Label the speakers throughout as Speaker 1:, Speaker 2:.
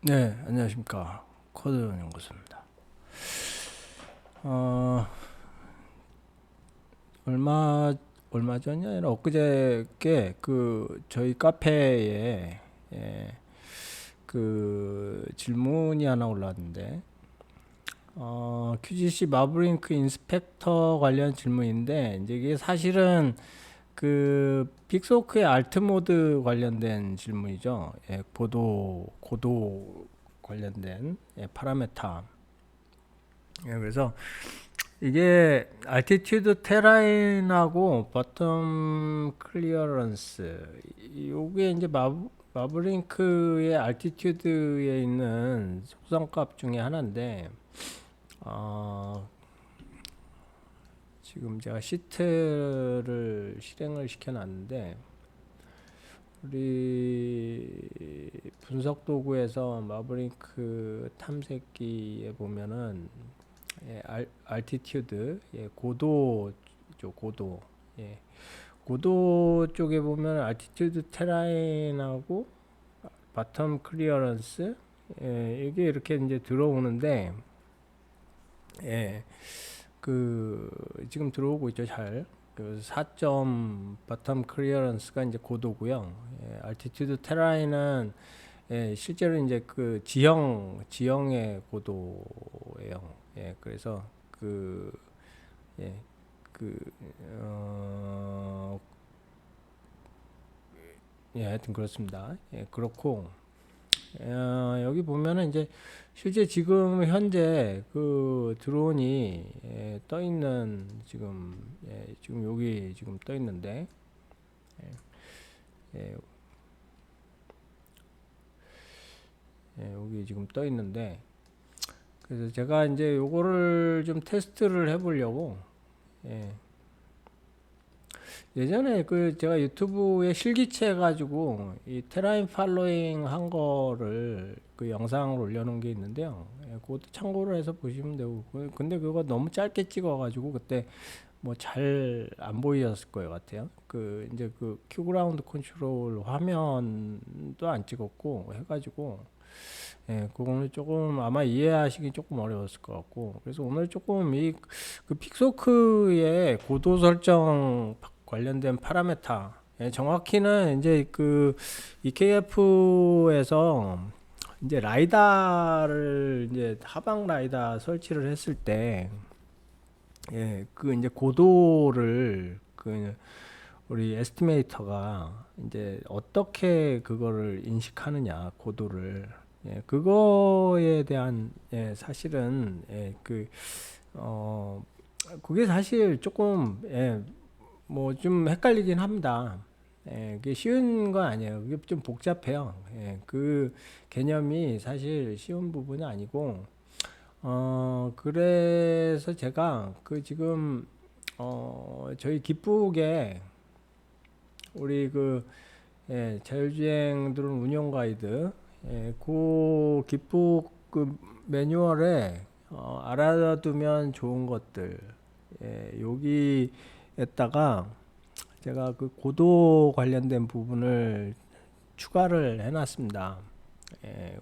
Speaker 1: 네, 안녕하십니까. 코드 연구소입니다. 어, 얼마, 얼마 전이 아니라 엊그저께 저희 카페에, 예, 질문이 하나 올라왔는데, QGC 마블링크 인스펙터 관련 질문인데, 이제 이게 사실은 빅소크의 알트 모드 관련된 질문이죠. 고도 관련된 파라메타. 그래서 이게 알티튜드 테라인하고 버텀 클리어런스 요게 이제 마블링크의 알티튜드에 있는 속성값 중에 하나인데 어, 지금 제가 시트를 실행을 시켜놨는데 우리 분석 도구에서 마블링크 탐색기에 보면은 알티튜드, 고도죠, 고도. 예, 고도 쪽에 보면 알티튜드 테라인하고 바텀 클리어런스, 이게 이렇게 이제 들어오는데, 예, 지금 들어오고 있죠, 잘. 4점 바텀 클리어런스가 이제 고도고요. 알티튜드 테라인은 실제로 이제 지형의 고도예요. 그래서 예, 그, 어, 하여튼 그렇습니다. 그렇고, 여기 보면은 이제 실제 지금 현재 드론이 떠 있는 지금 여기 지금 떠 있는데, 예, 여기 지금 떠 있는데, 그래서 제가 이제 요거를 좀 테스트를 해보려고, 예, 예전에 제가 유튜브에 실기체 해가지고 이 테라인 팔로잉 한 거를 영상을 올려놓은 게 있는데요. 그것도 참고를 해서 보시면 되고, 근데 그거 너무 짧게 찍어가지고 그때 뭐 잘 안 보이셨을 거예요 같아요. 이제 큐그라운드 컨트롤 화면도 안 찍었고 해가지고, 그거는 조금 아마 이해하시기 조금 어려웠을 것 같고, 그래서 오늘 조금 픽소크의 고도 설정 관련된 파라메타, 정확히는 이제 EKF에서 이제 라이다를 이제 하방 라이다 설치를 했을 때, 이제 고도를 우리 에스티메이터가 이제 어떻게 그거를 인식하느냐, 고도를. 그거에 대한, 사실은, 그게 사실 조금, 뭐 좀 헷갈리긴 합니다. 그게 쉬운 건 아니에요. 그게 좀 복잡해요. 개념이 사실 쉬운 부분이 아니고, 그래서 제가 지금, 저희 기쁘게 우리 자율주행 드론 운영 가이드, 기쁘 매뉴얼에 알아두면 좋은 것들, 여기에다가 제가 고도 관련된 부분을 추가를 해놨습니다.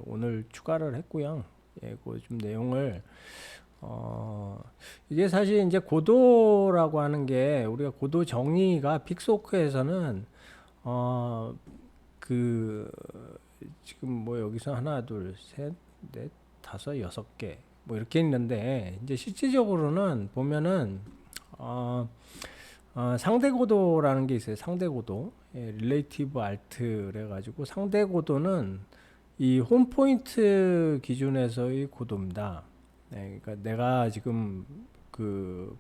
Speaker 1: 오늘 추가를 했고요. 좀 내용을 이게 사실 이제 고도라고 하는 게 우리가 고도 정의가 픽소크에서는 어, 그 지금 뭐 여기서 하나 둘 셋 넷 다섯 여섯 개 뭐 이렇게 있는데 이제 실질적으로는 보면은 어, 상대 고도라는 게 있어요. 상대 고도, 릴레이티브 알트 그래가지고 상대 고도는 이 홈 포인트 기준에서의 고도입니다. 그러니까 내가 지금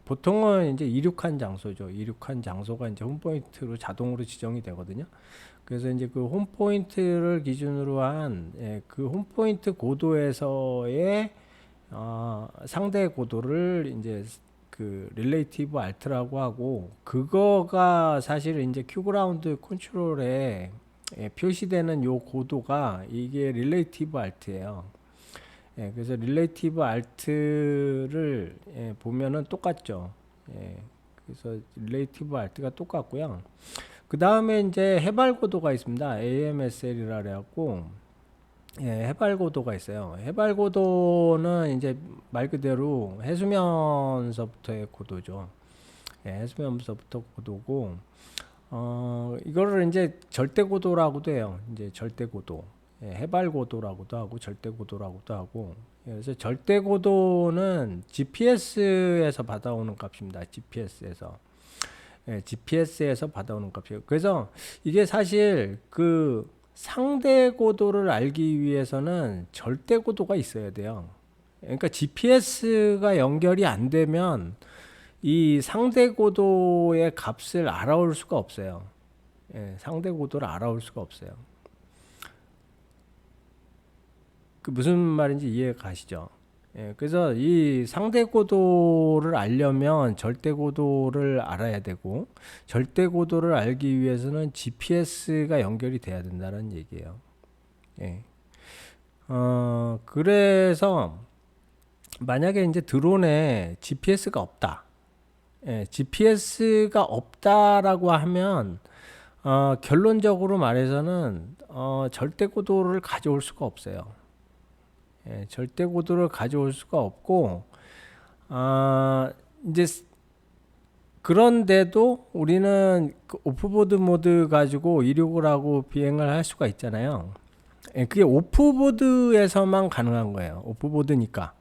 Speaker 1: 보통은 이제 이륙한 장소죠. 이륙한 장소가 이제 홈 포인트로 자동으로 지정이 되거든요. 그래서 이제 홈 포인트를 기준으로 한 홈 포인트 고도에서의 상대 고도를 이제 릴레이티브 알트라고 하고, 그거가 사실 이제 큐그라운드 컨트롤에 표시되는 요 고도가 이게 릴레이티브 알트예요. 그래서 릴레이티브 알트를 보면은 똑같죠. 그래서 릴레이티브 알트가 똑같고요. 그 다음에 이제 해발 고도가 있습니다. AMSL이라 그래갖고 예, 해발 고도가 있어요. 해발 고도는 이제 말 그대로 해수면서부터의 고도죠. 예, 해수면서부터 고도고, 이거를 이제 절대 고도라고도 해요. 이제 절대 고도. 예, 해발 고도라고도 하고 절대 고도라고도 하고. 예, 그래서 절대 고도는 GPS에서 받아오는 값입니다. GPS에서. 예, GPS에서 받아오는 값이에요. 그래서 이게 사실 그 상대 고도를 알기 위해서는 절대 고도가 있어야 돼요. 그러니까 GPS가 연결이 안 되면 이 상대 고도의 값을 알아올 수가 없어요. 예, 상대 고도를 알아올 수가 없어요. 그 무슨 말인지 이해가 가시죠? 예, 그래서 이 상대 고도를 알려면 절대 고도를 알아야 되고, 절대 고도를 알기 위해서는 GPS가 연결이 돼야 된다는 얘기예요. 예. 그래서 만약에 이제 드론에 GPS가 없다. 예, GPS가 없다라고 하면 결론적으로 말해서는 절대 고도를 가져올 수가 없어요. 예, 절대 고도를 가져올 수가 없고, 이제 그런데도 우리는 그 오프보드 모드 가지고 이륙을 하고 비행을 할 수가 있잖아요. 예, 그게 오프보드에서만 가능한 거예요. 오프보드니까.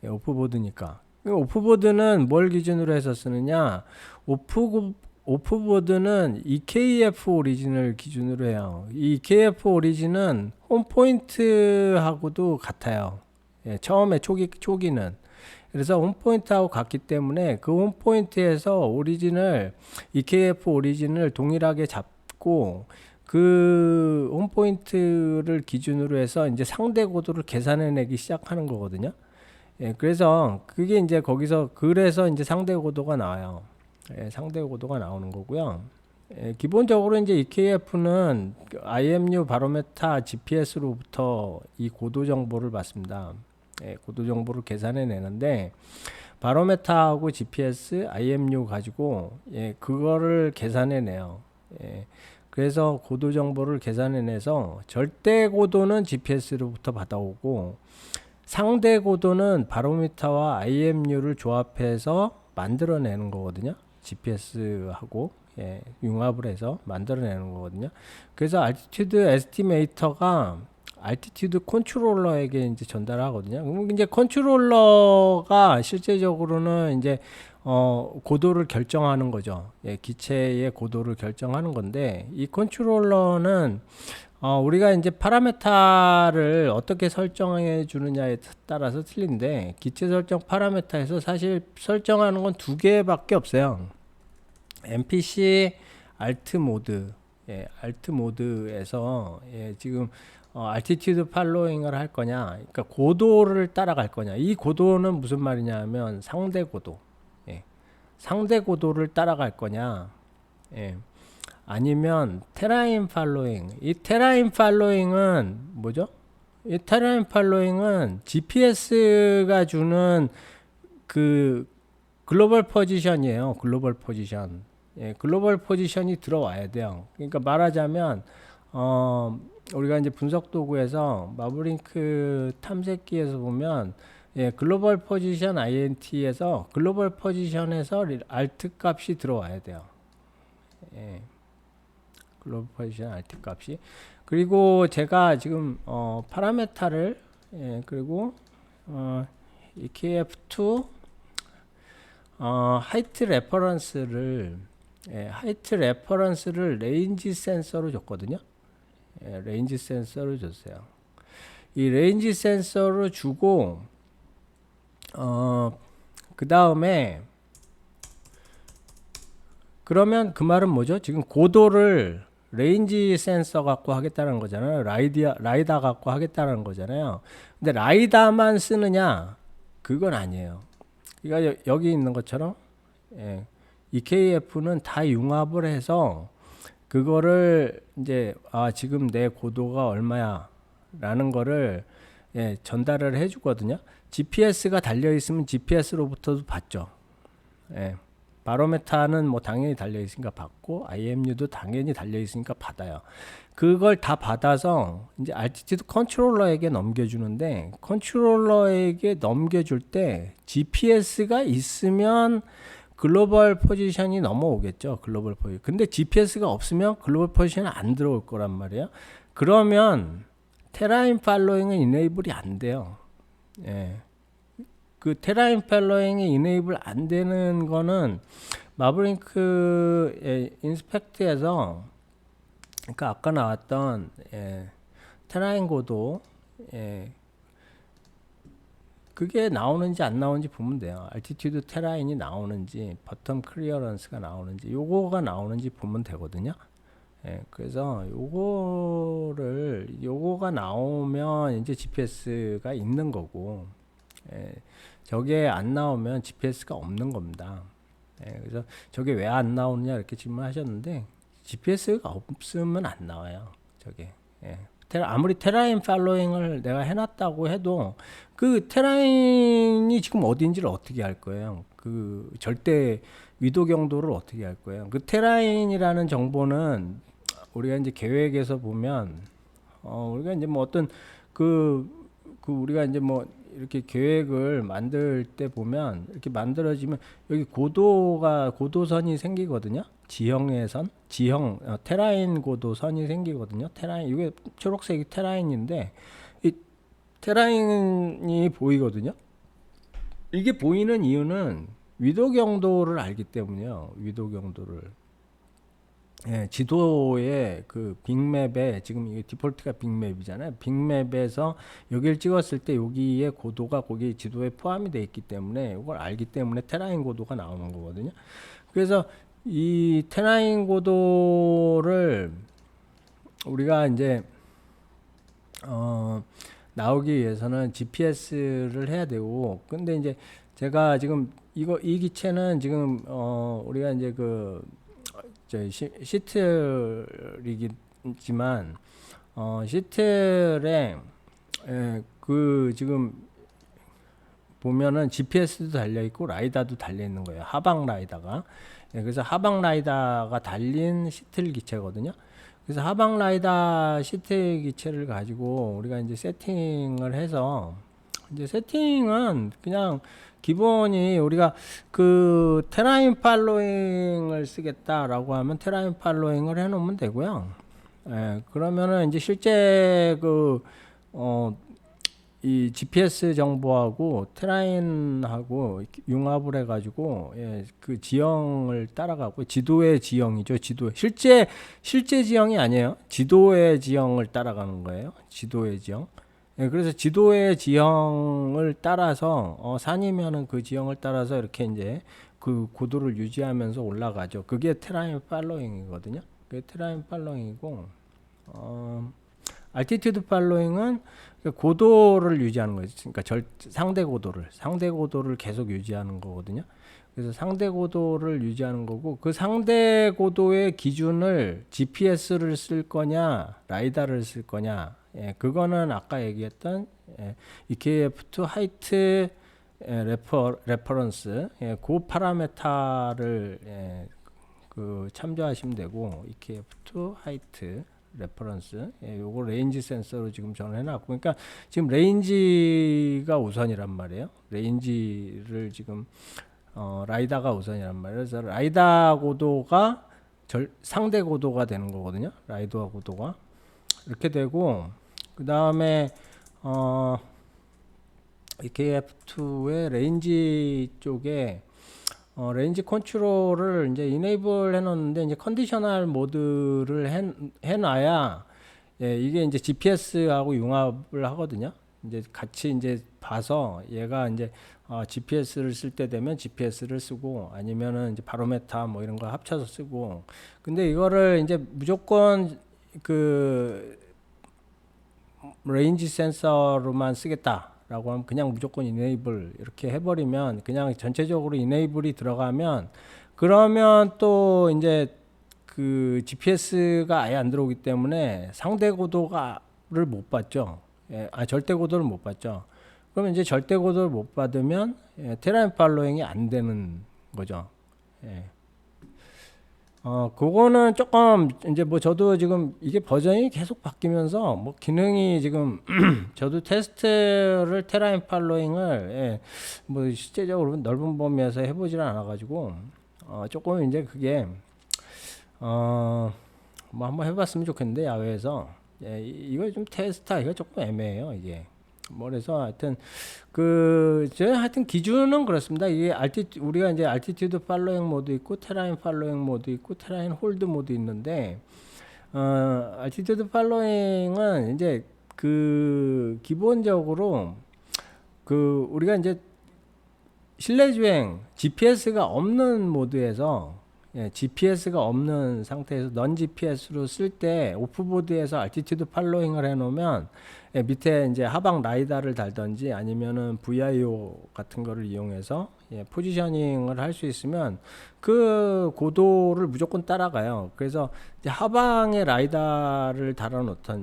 Speaker 1: 예, 오프보드니까. 오프보드는 뭘 기준으로 해서 쓰느냐? 오프보드는 EKF 오리진을 기준으로 해요. 이 EKF 오리진은 홈포인트하고도 같아요. 예, 처음에 초기는. 그래서 홈포인트하고 같기 때문에 그 홈포인트에서 EKF 오리진을 동일하게 잡고 그 홈포인트를 기준으로 해서 이제 상대 고도를 계산해내기 시작하는 거거든요. 예, 그래서 그게 이제 그래서 이제 상대 고도가 나와요. 예, 상대 고도가 나오는 거고요. 예, 기본적으로 이제 EKF는 IMU 바로메타 GPS로부터 이 고도 정보를 받습니다. 예, 고도 정보를 계산해 내는데 바로메타하고 GPS, IMU 가지고 예, 그거를 계산해 내요. 예, 그래서 고도 정보를 계산해 내서 절대 고도는 GPS로부터 받아오고 상대 고도는 바로미터와 IMU를 조합해서 만들어내는 거거든요. GPS하고 예, 융합을 해서 만들어내는 거거든요. 그래서 알티튜드 에스티메이터가 알티튜드 컨트롤러에게 이제 전달하거든요. 그럼 이제 컨트롤러가 실제적으로는 이제 고도를 결정하는 거죠. 예, 기체의 고도를 결정하는 건데 이 컨트롤러는 우리가 이제 파라메타를 어떻게 설정해 주느냐에 따라서 틀린데 기체 설정 파라메타에서 사실 설정하는 건 두 개밖에 없어요. MPC 알트 모드, 예, 알트 모드에서 예, 지금 알티튜드 팔로잉을 할 거냐, 그러니까 고도를 따라갈 거냐. 이 고도는 무슨 말이냐면 상대 고도, 예, 상대 고도를 따라갈 거냐, 예. 아니면 테라인 팔로잉. 이 테라인 팔로잉은 뭐죠? 이 테라인 팔로잉은 GPS가 주는 그 글로벌 포지션이에요. 글로벌 포지션. 예, 글로벌 포지션이 들어와야 돼요. 그러니까 말하자면 우리가 이제 분석 도구에서 마블링크 탐색기에서 보면 예, 글로벌 포지션 INT에서 글로벌 포지션에서 알트 값이 들어와야 돼요. 예. 글로벌 포지션 알트 값이. 그리고 제가 지금 파라메타를 예, 그리고 EKF2 하이트 레퍼런스를 하이트 레퍼런스를 레인지 센서로 줬거든요. 예, 레인지 센서로 줬어요. 이 레인지 센서로 주고 그 다음에 그러면 그 말은 뭐죠? 지금 고도를 레인지 센서 갖고 하겠다는 거잖아요. 라이다 갖고 하겠다는 거잖아요. 근데 라이다만 쓰느냐? 그건 아니에요. 그러니까 여기 있는 것처럼 예, EKF는 다 융합을 해서 그거를 이제 지금 내 고도가 얼마야 라는 거를 예, 전달을 해 주거든요. GPS가 달려 있으면 GPS로부터도 받죠. 예. 바로메타는 뭐 당연히 달려 있으니까 받고 IMU도 당연히 달려 있으니까 받아요. 그걸 다 받아서 이제 알티튜드 컨트롤러에게 넘겨주는데, 컨트롤러에게 넘겨줄 때 GPS가 있으면 글로벌 포지션이 넘어오겠죠. 글로벌 포지션. 근데 GPS가 없으면 글로벌 포지션이 안 들어올 거란 말이에요. 그러면 테라인 팔로잉은 이네이블이 안 돼요. 예. 그 테라인 팔로잉이 이네이블 안 되는 거는 마브링크 인스펙트에서, 그러니까 아까 나왔던 테라인 고도, 그게 나오는지 안 나오는지 보면 돼요. 알티튜드 테라인이 나오는지, 버텀 클리어런스가 나오는지, 요거가 나오는지 보면 되거든요. 그래서 요거가 나오면 이제 GPS가 있는 거고, 저게 안 나오면 GPS가 없는 겁니다. 그래서 저게 왜 안 나오느냐 이렇게 질문하셨는데, GPS가 없으면 안 나와요. 저게. 아무리 테라인 팔로잉을 내가 해놨다고 해도 그 테라인이 지금 어딘지를 어떻게 알 거예요? 그 절대 위도 경도를 어떻게 알 거예요? 그 테라인이라는 정보는 우리가 이제 계획에서 보면, 우리가 이제 뭐 어떤 우리가 이제 뭐 이렇게 계획을 만들 때 보면, 이렇게 만들어지면 여기 고도선이 생기거든요. 테라인 고도선이 생기거든요. 테라인, 이게 초록색이 테라인인데, 이 테라인이 보이거든요. 이게 보이는 이유는 위도 경도를 알기 때문이에요. 위도 경도를. 지도의 그 빅맵에, 지금 이게 디폴트가 빅맵이잖아요. 빅맵에서 여기를 찍었을 때 여기에 고도가 거기 지도에 포함이 되어 있기 때문에, 이걸 알기 때문에 테라인 고도가 나오는 거거든요. 그래서 이 테라인 고도를 우리가 이제 나오기 위해서는 GPS를 해야 되고, 근데 이제 제가 지금 이 기체는 지금 우리가 이제 시틀이지만, 시틀에 그 지금 보면은 GPS도 달려 있고 라이다도 달려 있는 거예요. 하방 라이다가. 그래서 하방 라이다가 달린 시틀 기체거든요. 그래서 하방 라이다 시틀 기체를 가지고 우리가 이제 세팅을 해서, 이제 세팅은 그냥 기본이, 우리가 그 테라인 팔로잉을 쓰겠다라고 하면 테라인 팔로잉을 해 놓으면 되고요. 그러면은 이제 실제 이 GPS 정보하고 테라인하고 융합을 해가지고, 그 지형을 따라가고, 지도의 지형이죠. 실제 지형이 아니에요. 지도의 지형을 따라가는 거예요. 지도의 지형. 그래서 지도의 지형을 따라서, 산이면은 그 지형을 따라서 이렇게 이제 그 고도를 유지하면서 올라가죠. 그게 테라인 팔로잉이거든요. 그게 테라인 팔로잉이고, 알티튜드 팔로잉은 고도를 유지하는 거죠. 그러니까 상대 고도를 계속 유지하는 거거든요. 그래서 상대 고도를 유지하는 거고, 그 상대 고도의 기준을 GPS를 쓸 거냐, 라이다를 쓸 거냐, 그거는 아까 얘기했던 EKF2 하이트 레퍼런스, 그 파라메타를 참조하시면 되고, EKF2 하이트 레퍼런스, 요거 레인지 센서로 지금 저는 해놨고, 그러니까 지금 레인지가 우선이란 말이에요. 레인지를 지금 라이다가 우선이란 말이에요. 그래서 라이다 고도가 상대 고도가 되는 거거든요. 라이다 고도가 이렇게 되고, 그 다음에 EKF2의 레인지 쪽에 레인지 컨트롤을 이제 이네이블 해놓는데, 이제 컨디셔널 모드를 해놔야 이게 이제 GPS하고 융합을 하거든요. 이제 같이 이제 봐서 얘가 이제 GPS를 쓸 때 되면 GPS를 쓰고, 아니면은 이제 바로메타 뭐 이런 거 합쳐서 쓰고. 근데 이거를 이제 무조건 그 레인지 센서로만 쓰겠다라고 하면 그냥 무조건 이네이블 이렇게 해버리면, 그냥 전체적으로 이네이블이 들어가면, 그러면 또 이제 그 GPS가 아예 안 들어오기 때문에 상대 고도를 못 받죠. 절대 고도를 못 받죠. 그러면 이제 절대 고도를 못 받으면 테라인 팔로잉이 안 되는 거죠. 예. 그거는 조금 이제 뭐 저도 지금 이게 버전이 계속 바뀌면서 뭐 기능이 지금 저도 테스트를 테라인 팔로잉을 예, 뭐 실제적으로 넓은 범위에서 해보지는 않아가지고 조금 이제 그게 뭐 한번 해봤으면 좋겠는데 야외에서 예, 이거 좀 테스트하기가 조금 애매해요 이게. 뭐 그래서 하여튼 저 하여튼 기준은 그렇습니다. 이게 우리가 이제 알티튜드 팔로잉 모드 있고 테라인 팔로잉 모드 있고 테라인 홀드 모드 있는데 알티튜드 팔로잉은 이제 기본적으로 우리가 이제 실내 주행 GPS가 없는 모드에서 예, GPS가 없는 상태에서 넌 GPS로 쓸 때 오프보드에서 알티튜드 팔로잉을 해놓으면 예, 밑에 이제 하방 라이다를 달든지 아니면은 VIO 같은 거를 이용해서 예, 포지셔닝을 할 수 있으면 그 고도를 무조건 따라가요. 그래서 이제 하방에 라이다를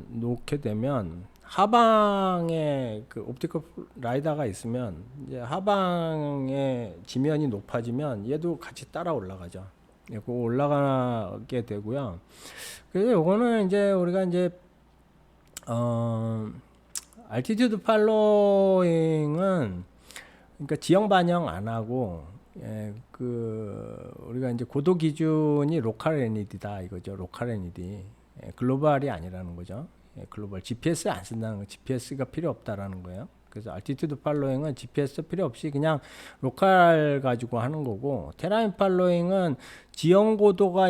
Speaker 1: 놓게 되면 하방에 그 옵티컬 라이다가 있으면 이제 하방의 지면이 높아지면 얘도 같이 따라 올라가죠. 예, 그거 올라가게 되고요. 그래서 요거는 이제 우리가 이제 알티튜드 팔로잉은 그러니까 지형 반영 안 하고 예, 우리가 이제 고도 기준이 로컬 NED다 이거죠. 로컬 NED. 예, 글로벌이 아니라는 거죠. 예, 글로벌 GPS 안 쓴다는 거. GPS가 필요 없다라는 거예요. 그래서 알티튜드 팔로잉은 GPS 필요 없이 그냥 로컬 가지고 하는 거고, 테라인 팔로잉은 지형 고도가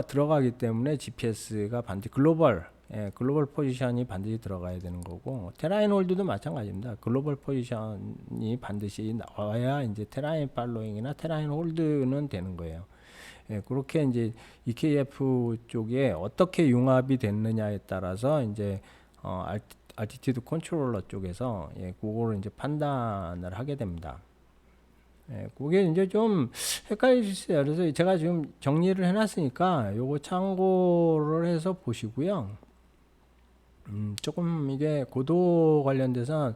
Speaker 1: 들어가기 때문에 GPS가 반드시 글로벌 포지션이 반드시 들어가야 되는 거고, 테라인 홀드도 마찬가지입니다. 글로벌 포지션이 반드시 나와야 이제 테라인 팔로잉이나 테라인 홀드는 되는 거예요. 예, 그렇게 이제 EKF 쪽에 어떻게 융합이 됐느냐에 따라서 이제 알티튜드 컨트롤러 쪽에서 예, 그거를 이제 판단을 하게 됩니다. 예, 그게 이제 좀 헷갈릴 수 있어요. 그래서 제가 지금 정리를 해놨으니까 요거 참고를 해서 보시고요. 조금 이게 고도 관련돼서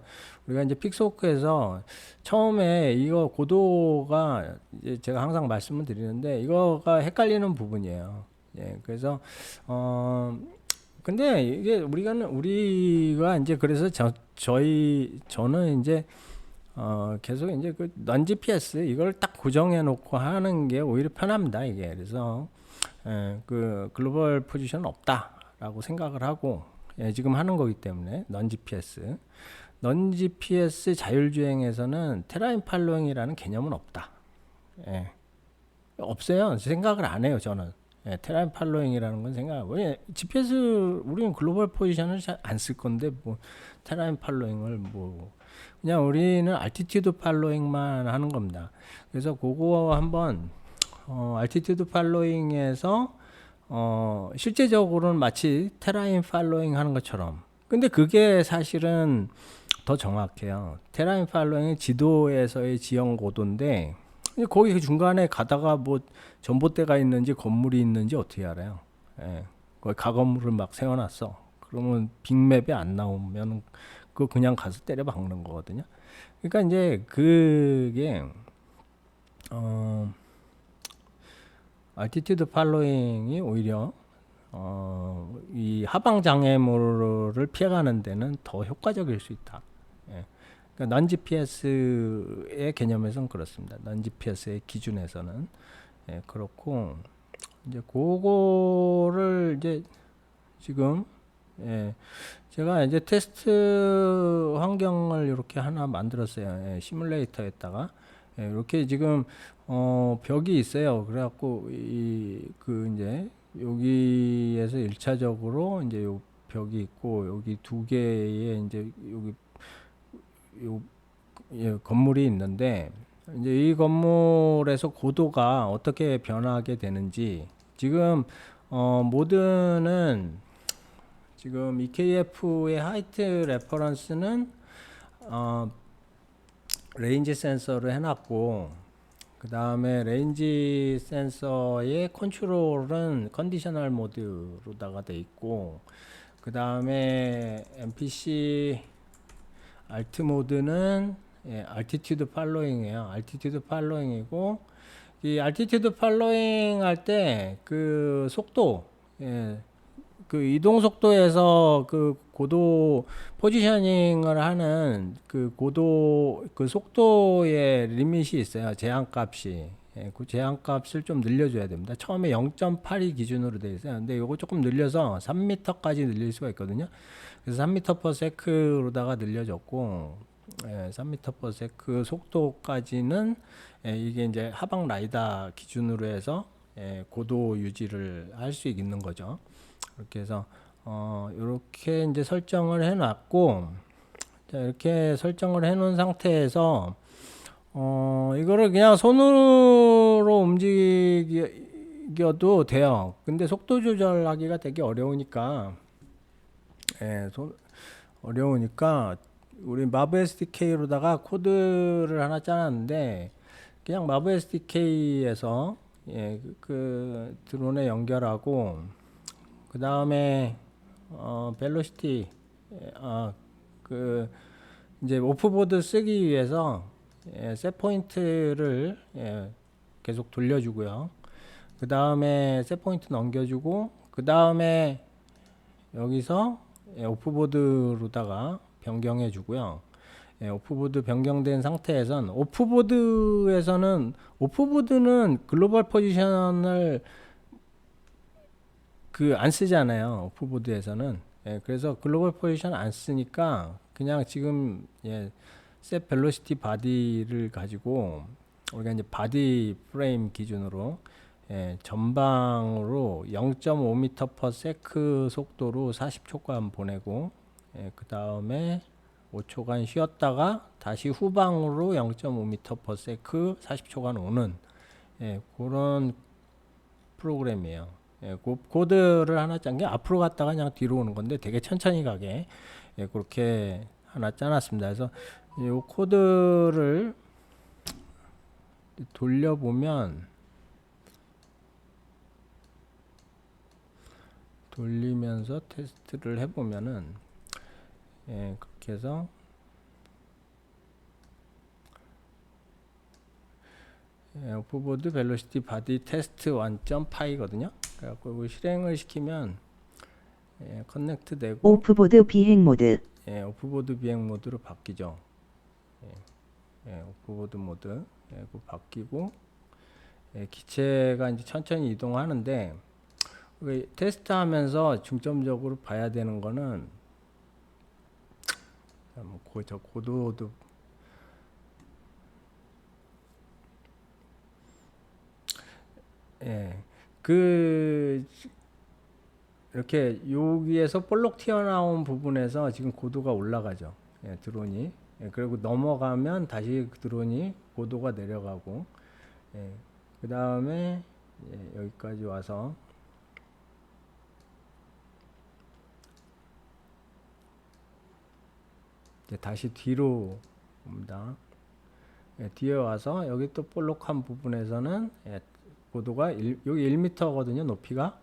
Speaker 1: 우리가 이제 픽스호크에서 처음에 이거 고도가 이제 제가 항상 말씀을 드리는데 이거가 헷갈리는 부분이에요. 예, 그래서 근데 이게 우리가 이제 그래서 저는 이제 계속 이제 넌 GPS 이걸 딱 고정해 놓고 하는 게 오히려 편합니다. 이게 그래서 글로벌 포지션은 없다라고 생각을 하고 예, 지금 하는 거기 때문에 넌 GPS 자율주행에서는 테라인 팔로잉이라는 개념은 없다. 예, 없어요. 생각을 안 해요. 저는 예, 테라인 팔로잉이라는 건 생각하고 GPS 우리는 글로벌 포지션을 잘 안 쓸 건데 뭐 테라인 팔로잉을 뭐 그냥 우리는 알티튜드 팔로잉만 하는 겁니다. 그래서 그거 한번 알티튜드 팔로잉에서 실제적으로는 마치 테라인 팔로잉 하는 것처럼, 근데 그게 사실은 더 정확해요. 테라인 팔로잉은 지도에서의 지형 고도인데 거기 그 중간에 가다가 뭐 전봇대가 있는지 건물이 있는지 어떻게 알아요? 예, 거기 가건물을 막 세워놨어. 그러면 빅맵에 안 나오면 그거 그냥 가서 때려 박는 거거든요. 그러니까 이제 그게 알티튜드 팔로잉이 오히려 이 하방 장애물을 피해가는 데는 더 효과적일 수 있다. 예. 그러니까 넌 GPS의 개념에서는 그렇습니다. 넌 GPS의 기준에서는 예, 그렇고 이제 그거를 이제 지금 예, 제가 이제 테스트 환경을 이렇게 하나 만들었어요. 예, 시뮬레이터에다가 예, 이렇게 지금 벽이 있어요. 그래갖고 이제 여기에서 1차적으로 이제 요 벽이 있고 여기 두 개의 이제 여기 예, 건물이 있는데 이제 이 건물에서 고도가 어떻게 변하게 되는지 지금 모드는 지금 EKF의 하이트 레퍼런스는 레인지 센서를 해놨고, 그 다음에 레인지 센서의 컨트롤은 컨디셔널 모드로다가 돼 있고, 그 다음에 MPC 알트 모드는 알티튜드 팔로잉이에요. 알티튜드 팔로잉이고 이 알티튜드 팔로잉 할 때 그 속도, 예, 그 이동 속도에서 그 고도 포지셔닝을 하는 그 고도 그 속도의 리밋이 있어요. 제한값이. 예, 그 제한값을 좀 늘려줘야 됩니다. 처음에 0.8이 기준으로 되어 있어요. 근데 요거 조금 늘려서 3m까지 늘릴 수가 있거든요. 그래서 3m/s로다가 늘려졌고, 예, 3m/s 속도까지는, 예, 이게 이제 하방 라이다 기준으로 해서, 예, 고도 유지를 할 수 있는 거죠. 이렇게 해서 이렇게 이제 설정을 해놨고, 자, 이렇게 설정을 해놓은 상태에서 이거를 그냥 손으로 움직여도 돼요. 근데 속도 조절하기가 되게 어려우니까, 예, 어려우니까 우리 마브 SDK로다가 코드를 하나 짜놨는데, 그냥 마브 SDK에서, 예, 그 드론에 연결하고, 그 다음에 벨로시티, 그 이제 오프보드 쓰기 위해서, 예, 셋 포인트를, 예, 계속 돌려주고요. 그 다음에 셋 포인트 넘겨주고, 그 다음에 여기서, 예, 오프보드로다가 변경해 주고요. 예, 오프보드 변경된 상태에선 오프보드는 글로벌 포지션을 그 안 쓰잖아요. 오프보드에서는. 예, 그래서 글로벌 포지션 안 쓰니까 그냥 지금, 예, 셋 벨로시티 바디를 가지고 우리가 이제 바디 프레임 기준으로, 예, 전방으로 0.5m/s 속도로 40초간 보내고, 예, 그 다음에 5초간 쉬었다가 다시 후방으로 0.5m/s 40초간 오는, 예, 그런 프로그램이에요. 예, 코드를 하나 짠 게 앞으로 갔다가 그냥 뒤로 오는 건데 되게 천천히 가게, 예, 그렇게 하나 짜놨습니다. 그래서 이 코드를 돌리면서 테스트를 해보면은, 예, 그렇게 해서, 예, 오프보드 벨로시티 바디 테스트 1.파이거든요. 그래갖고 실행을 시키면, 예, 커넥트 되고,
Speaker 2: 오프보드 비행 모드.
Speaker 1: 예, 오프보드 비행 모드로 바뀌죠. 예, 예, 오프보드 모드, 예, 그 바뀌고, 예, 기체가 이제 천천히 이동하는데, 테스트하면서 중점적으로 봐야 되는 거는, 저 고도도, 예, 이렇게 여기에서 볼록 튀어나온 부분에서 지금 고도가 올라가죠. 예, 드론이. 예, 그리고 넘어가면 다시 그 드론이 고도가 내려가고, 예, 그 다음에, 예, 여기까지 와서, 이제 다시 뒤로 옵니다. 예, 뒤에 와서 여기 또 볼록한 부분에서는, 예, 고도가 여기 1m거든요, 높이가.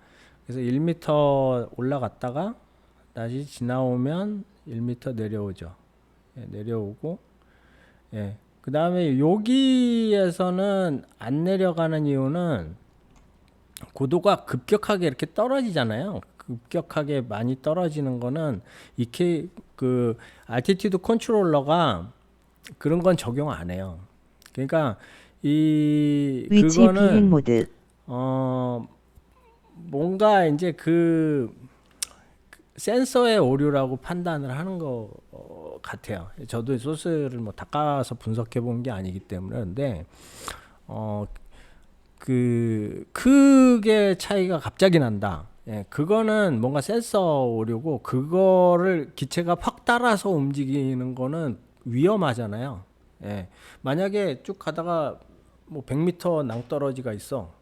Speaker 1: 그래서 1m 올라갔다가 다시 지나오면 1m 내려오죠. 예, 내려오고, 예, 그 다음에 여기에서는 안 내려가는 이유는 고도가 급격하게 이렇게 떨어지잖아요. 급격하게 많이 떨어지는 거는 이케 그 알티튜드 컨트롤러가 그런 건 적용 안 해요. 그러니까
Speaker 2: 위치 비행
Speaker 1: 그거는
Speaker 2: 모드.
Speaker 1: 뭔가 이제 그 센서의 오류라고 판단을 하는 것 같아요. 저도 소스를 뭐 닦아서 분석해 본 게 아니기 때문에. 근데 그 크게 차이가 갑자기 난다. 예, 그거는 뭔가 센서 오류고, 그거를 기체가 확 따라서 움직이는 거는 위험하잖아요. 예, 만약에 쭉 가다가 뭐 100m 낭떠러지가 있어.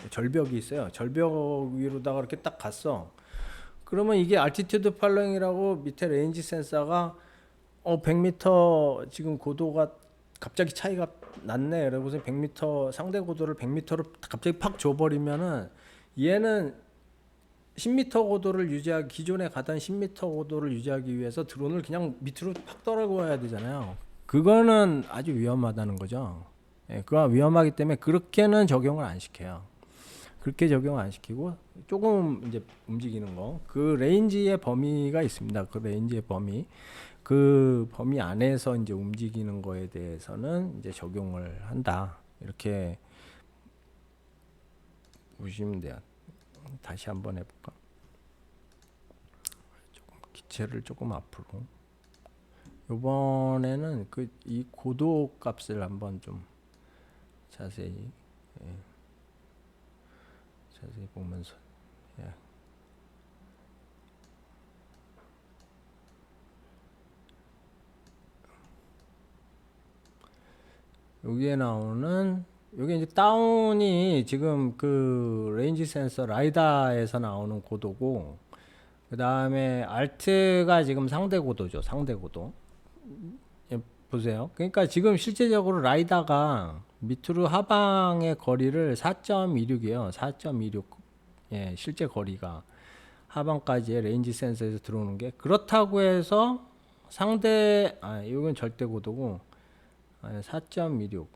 Speaker 1: 절벽이 있어요. 절벽 위로다가 이렇게 딱 갔어. 그러면 이게 알티튜드 팔로잉이라고 밑에 레인지 센서가 100m 지금 고도가 갑자기 차이가 났네. 그래서 100m 상대 고도를 100m로 갑자기 팍 줘버리면은 얘는 10m 고도를 유지하기, 기존에 가던 10m 고도를 유지하기 위해서 드론을 그냥 밑으로 팍 떨어져야 되잖아요. 그거는 아주 위험하다는 거죠. 그거 위험하기 때문에 그렇게는 적용을 안 시켜요. 그렇게 적용 안 시키고 조금 이제 움직이는 거, 그 레인지의 범위가 있습니다. 그 레인지의 범위, 그 범위 안에서 이제 움직이는 거에 대해서는 이제 적용을 한다. 이렇게 보시면 돼요. 다시 한번 해볼까? 조금 기체를 조금 앞으로. 이번에는 그 이 고도 값을 한번 좀 자세히 자세히 보면서. 예. 여기에 나오는 여기 이제 다운이 지금 그 레인지 센서 라이다에서 나오는 고도고, 그 다음에 알트가 지금 상대 고도죠. 상대 고도. 예, 보세요. 그러니까 지금 실제적으로 라이다가 밑으로 하방의 거리를 4.26이에요. 4.26. 예, 실제 거리가 하방까지의 레인지 센서에서 들어오는 게, 그렇다고 해서 상대, 이건 절대 고도고, 4.26.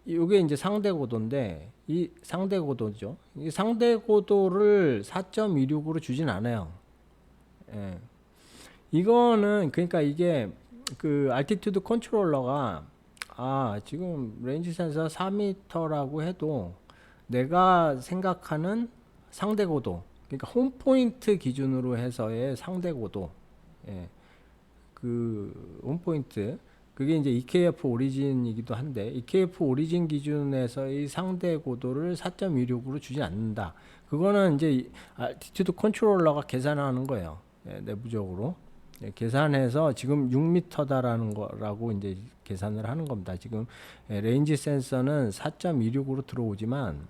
Speaker 1: 이게 이제 상대 고도인데, 이 상대 고도죠. 이 상대 고도를 4.26으로 주진 않아요. 예. 이거는 그러니까 이게 그 알티튜드 컨트롤러가 지금 레인지 센서 4m라고 해도 내가 생각하는 상대 고도, 그러니까 홈 포인트 기준으로 해서의 상대 고도, 예. 그 홈 포인트, 그게 이제 EKF 오리진이기도 한데, EKF 오리진 기준에서의 상대 고도를 4.26으로 주지 않는다. 그거는 이제 알티튜드 컨트롤러가 계산하는 거예요. 예, 내부적으로. 예, 계산해서 지금 6m다라는 거라고 이제 계산을 하는 겁니다. 지금 레인지 센서는 4.26으로 들어오지만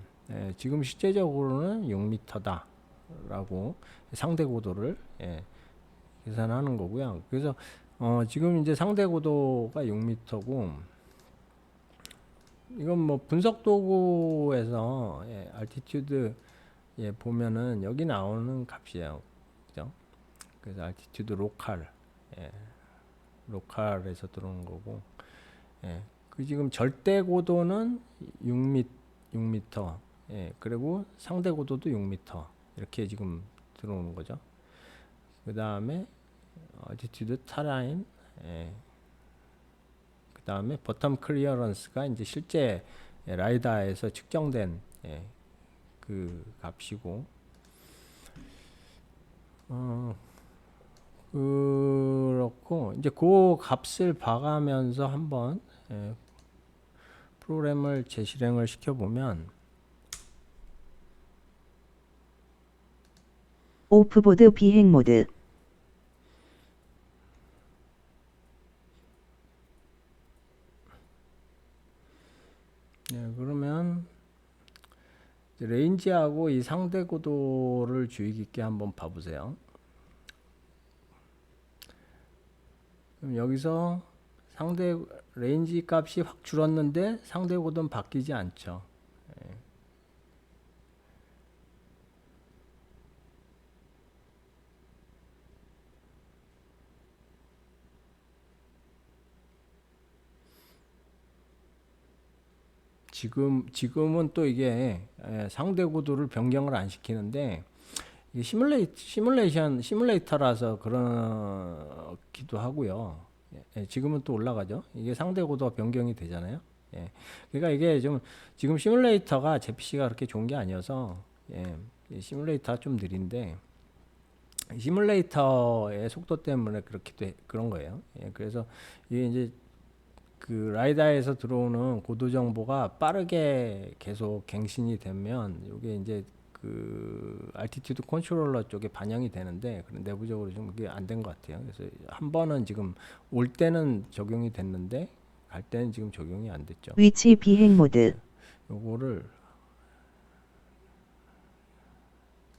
Speaker 1: 지금 실제적으로는 6m다라고 상대 고도를 계산하는 거고요. 그래서 지금 이제 상대 고도가 6m고, 이건 뭐 분석 도구에서 알티튜드 보면은 여기 나오는 값이에요. 그죠? 그래서 알티튜드 로컬, 로컬에서 들어오는 거고, 그 지금 절대 고도는 6m, 그리고 상대 고도도 6m, 이렇게 지금 들어오는 거죠. 그 다음에 altitude terrain, 그 다음에 bottom clearance가 이제 실제 라이다에서 측정된 그 값이고, 그렇고 이제 그 값을 봐가면서 한번 프로그램을 재실행을 시켜보면,
Speaker 2: 오프보드 비행 모드.
Speaker 1: 그러면 레인지하고 이 상대 고도를 주의 깊게 한번 봐보세요. 그럼 여기서 상대 레인지 값이 확 줄었는데 상대 고도는 바뀌지 않죠. 지금은 또 이게 상대 고도를 변경을 안 시키는데, 이게 시뮬레이터라서 그렇기도 하고요. 지금은 또 올라가죠. 이게 상대 고도가 변경이 되잖아요. 그러니까 이게 좀 지금 시뮬레이터가 제 PC가 그렇게 좋은 게 아니어서 시뮬레이터가 좀 느린데, 시뮬레이터의 속도 때문에 그런 거예요. 그래서 이게 이제 그 라이다에서 들어오는 고도 정보가 빠르게 계속 갱신이 되면 이게 이제 그 알티튜드 컨트롤러 쪽에 반영이 되는데, 그런 내부적으로 좀 그게 안 된 것 같아요. 그래서 한 번은 지금 올 때는 적용이 됐는데 갈 때는 지금 적용이 안 됐죠.
Speaker 2: 위치 비행 모드.
Speaker 1: 요거를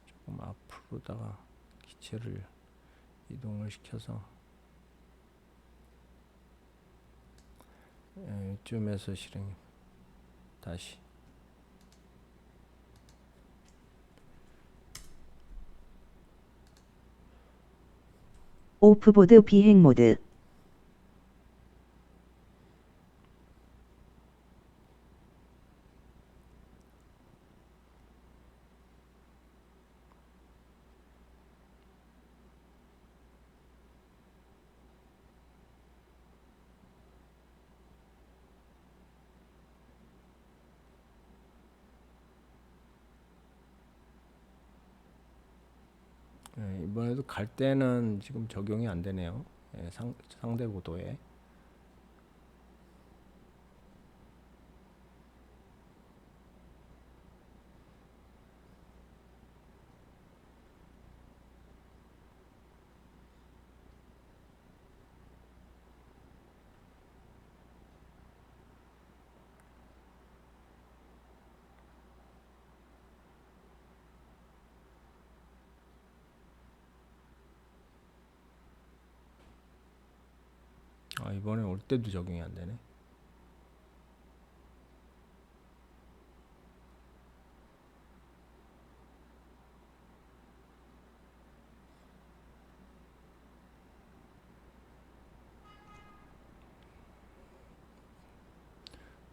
Speaker 1: 조금 앞으로다가 기체를 이동을 시켜서 이쯤에서 실행 다시.
Speaker 2: 오프보드 비행 모드.
Speaker 1: 이번에도 갈 때는 지금 적용이 안 되네요. 상대 고도에. 이번에 올 때도 적용이 안 되네.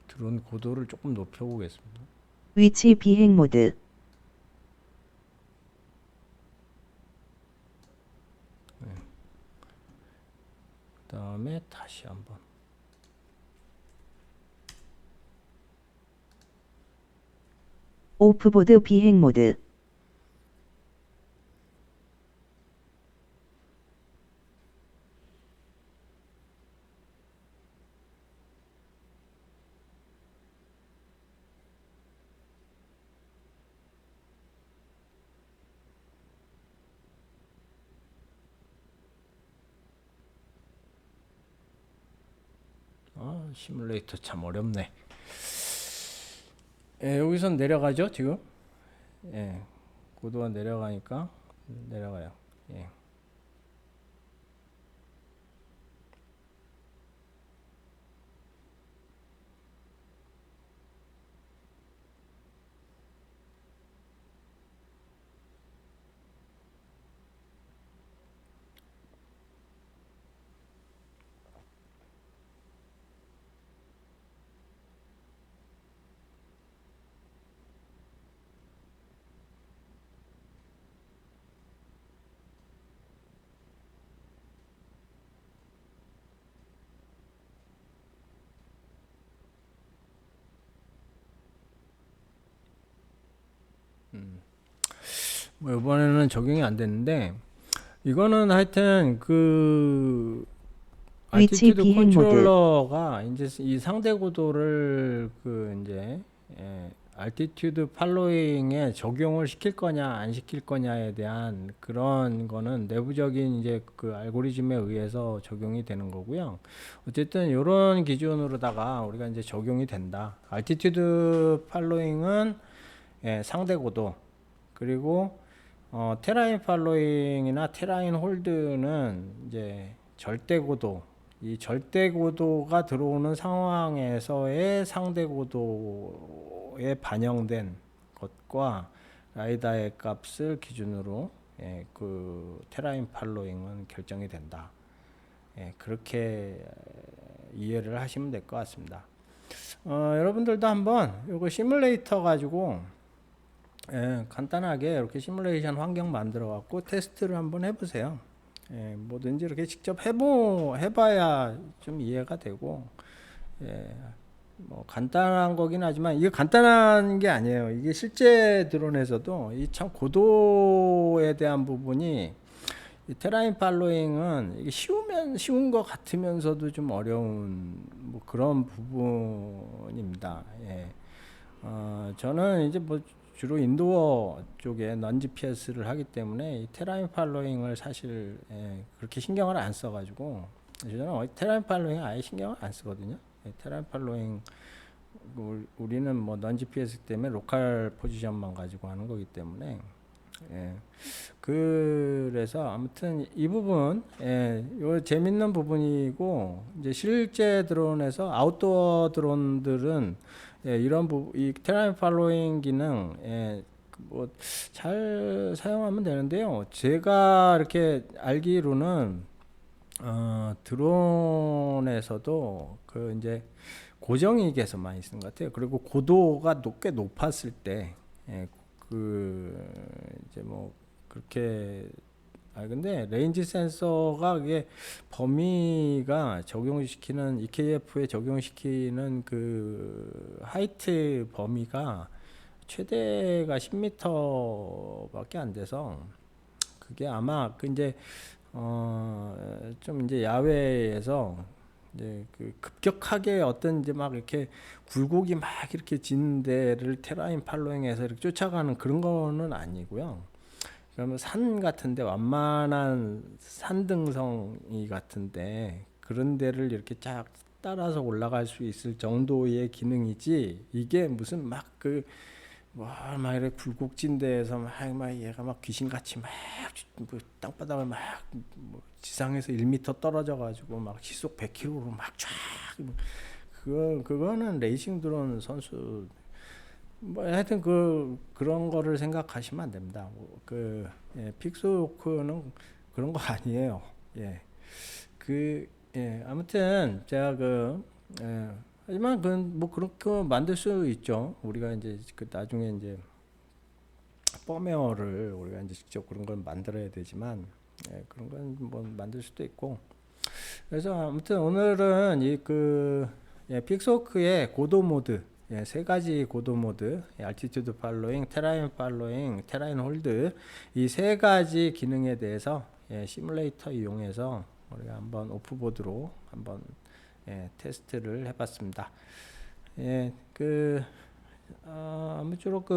Speaker 1: 드론 고도를 조금 높여 보겠습니다.
Speaker 2: 위치 비행 모드.
Speaker 1: 그다음에 다시 한번.
Speaker 2: 오프보드 비행 모드.
Speaker 1: 시뮬레이터 참 어렵네. 여기선 내려가죠 지금. 고도가 내려가니까 내려가요. 뭐 이번에는 적용이 안 됐는데, 이거는 하여튼 그
Speaker 2: 위치
Speaker 1: 알티튜드
Speaker 2: 비행 모드.
Speaker 1: 컨트롤러가 이제 이 상대 고도를 그 이제 알티튜드 팔로잉에 적용을 시킬 거냐 안 시킬 거냐에 대한 그런 거는 내부적인 이제 그 알고리즘에 의해서 적용이 되는 거고요. 어쨌든 이런 기준으로다가 우리가 이제 적용이 된다. 알티튜드 팔로잉은 상대 고도, 그리고 테라인 팔로잉이나 테라인 홀드는 이제 절대 고도, 이 절대 고도가 들어오는 상황에서의 상대 고도에 반영된 것과 라이다의 값을 기준으로 그 테라인 팔로잉은 결정이 된다. 그렇게 이해를 하시면 될 것 같습니다. 여러분들도 한번 이거 시뮬레이터 가지고 간단하게 이렇게 시뮬레이션 환경 만들어 갖고 테스트를 한번 해보세요. 뭐든지 이렇게 직접 해봐야 좀 이해가 되고, 뭐 간단한 거긴 하지만 이게 간단한 게 아니에요. 이게 실제 드론에서도 이 참 고도에 대한 부분이, 이 테라인 팔로잉은 이게 쉬운 것 같으면서도 좀 어려운 뭐 그런 부분입니다. 저는 이제 뭐 주로 인도어 쪽에 넌 GPS를 하기 때문에 이 테라인 팔로잉을 사실 그렇게 신경을 안 써가지고, 저는 테라인 팔로잉 아예 신경을 안 쓰거든요. 테라인 팔로잉 우리는 뭐 넌 GPS 때문에 로컬 포지션만 가지고 하는 거기 때문에, 그래서 아무튼 이 부분 요 재밌는 부분이고, 이제 실제 드론에서 아웃도어 드론들은 이런 이 테라인 팔로잉 기능 뭐 잘 사용하면 되는데요. 제가 이렇게 알기로는 드론에서도 그 이제 고정익에서 많이 쓰는 것 같아요. 그리고 고도가 꽤 높았을 때, 그 이제 뭐 그렇게, 근데 레인지 센서가 그게 범위가 적용시키는 EKF에 적용시키는 그 하이트 범위가 최대가 10m밖에 안 돼서, 그게 아마 그 이제 좀 이제 야외에서 이제 그 급격하게 어떤 이제 막 이렇게 굴곡이 막 이렇게 진 데를 테라인 팔로잉해서 이렇게 쫓아가는 그런 거는 아니고요. 그러면 산 같은데 완만한 산등성이 같은데 그런 데를 이렇게 쫙 따라서 올라갈 수 있을 정도의 기능이지, 이게 무슨 막 이렇게 굴곡진 데에서 막 얘가 막 귀신같이 막 뭐 땅바닥을 막뭐 지상에서 1m 떨어져 가지고 막 시속 100km로 막 쫙, 그거는 레이싱 드론 선수 뭐 하여튼 그런 거를 생각하시면 안 됩니다. 픽스호크는 그런 거 아니에요. 예. 아무튼 제가 하지만 뭐 그렇게 만들 수 있죠. 우리가 이제 나중에 이제 펌웨어를 우리가 이제 직접 그런 걸 만들어야 되지만, 그런 건 뭐 만들 수도 있고. 그래서 아무튼 오늘은 픽스호크의 고도 모드, 세 가지 고도 모드, 알티튜드 팔로잉, 테라인 팔로잉, 테라인 홀드, 이 세 가지 기능에 대해서 시뮬레이터 이용해서 우리가 한번 오프보드로 한번 테스트를 해봤습니다. 아무쪼록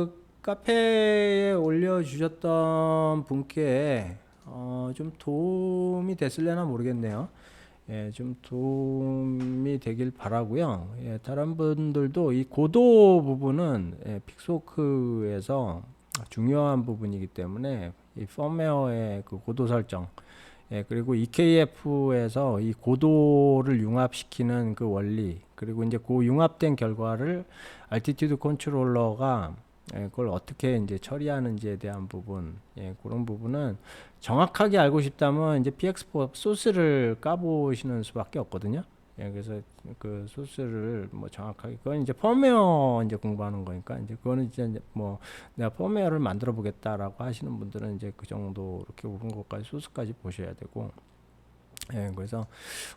Speaker 1: 카페에 올려주셨던 분께 좀 도움이 됐을려나 모르겠네요. 좀 도움이 되길 바라고요. 다른 분들도 이 고도 부분은 픽스호크에서 중요한 부분이기 때문에 이 펌웨어의 그 고도 설정, 그리고 EKF에서 이 고도를 융합시키는 그 원리, 그리고 이제 그 융합된 결과를 알티튜드 컨트롤러가 그걸 어떻게 이제 처리하는지에 대한 부분, 그런 부분은 정확하게 알고 싶다면 이제 PX4 소스를 까보시는 수밖에 없거든요. 그래서 그 소스를 뭐 정확하게, 그건 이제 펌웨어 이제 공부하는 거니까, 이제 그거는 이제 뭐 내가 펌웨어를 만들어 보겠다라고 하시는 분들은 이제 그 정도 이렇게 오른 것까지 소스까지 보셔야 되고, 그래서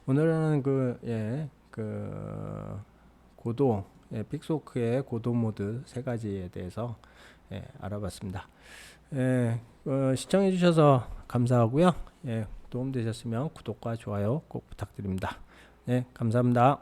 Speaker 1: 오늘은 고도, 픽스호크의 고도 모드 세 가지에 대해서 알아봤습니다. 시청해 주셔서 감사하고요. 도움 되셨으면 구독과 좋아요 꼭 부탁드립니다. 감사합니다.